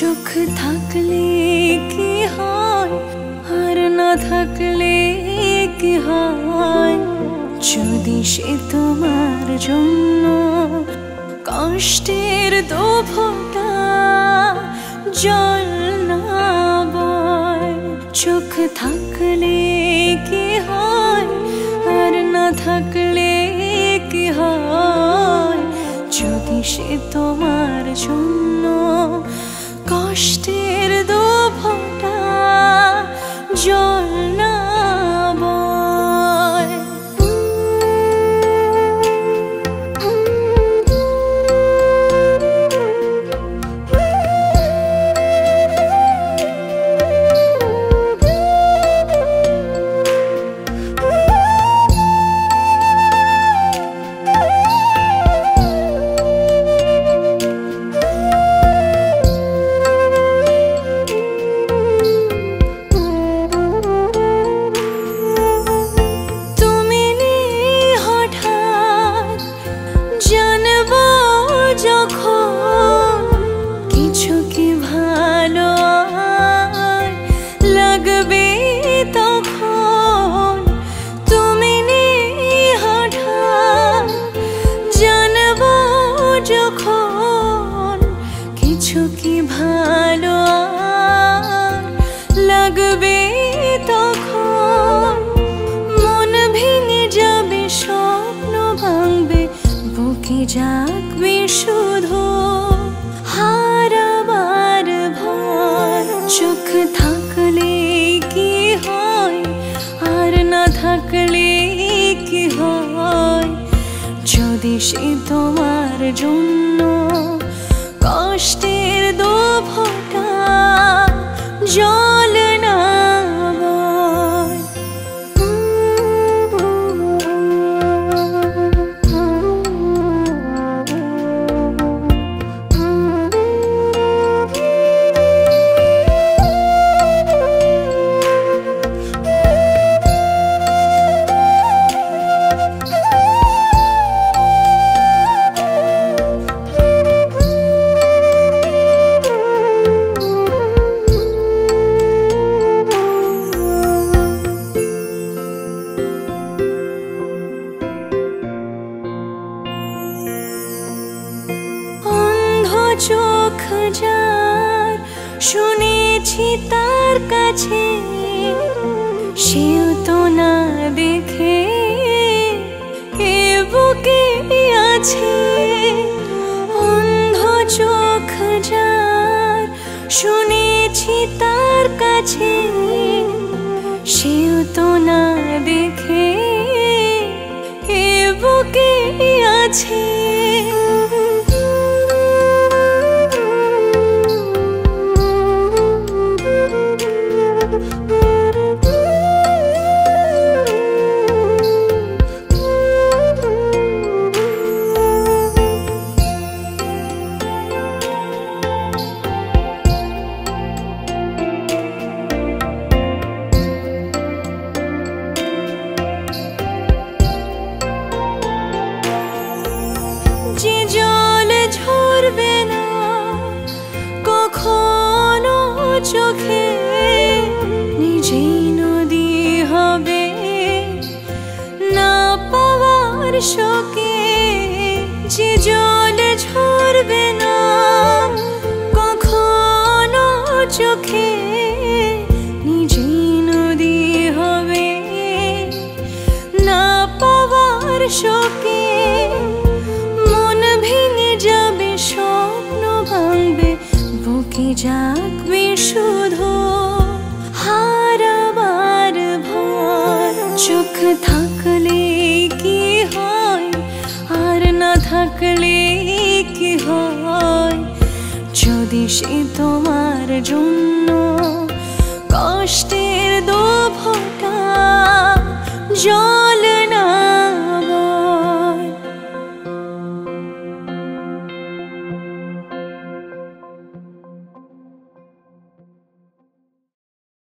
চোখ থাকলে কি হয় আর না থাকলে কি হয়, যদি সে তোমার জন্য কষ্টের দু ফোঁটা জল না বয়। চোখ থাকলে কি হয় আর না থাকলে কি হয়, যদি সে তোমার জন্য কষ্টের দু ফোঁটা জল না বয়। কিছু কি ভালো লাগবে তখন, মন ভেঙে যাবে স্বপ্ন ভাঙবে, বুকে জাগবে শুধু হারাবার ভয়। চোখ থাকলে কি হয় আর না থাকলে কি হয়, যদি সে তোমার জন্য কষ্টের দু ফোঁটা জল না বয়। চোখ যার শুনেছি তার কাছে, সেও তো না দেখে এ বুকে আছে। অন্ধ চোখ যার শুনেছি তার কাছে, সেও তো না দেখে এ বুকে আছে। যে জল ঝরবে না কখনো চোখে, নিজেই নদী হবে না পাওয়ার শোকে। যে জল ঝরবে না কখনো চোখে, নিজেই নদী হবে না পাওয়ার শোকে। মন ভেঙে যাবে স্বপ্ন ভাঙবে, বুকে জাগবে শুধু হারাবার ভয়। চোখ থাকলে কি হয় আর না থাকলে কি হয়, যদি সে তোমার জন্য কষ্টের দু ফোঁটা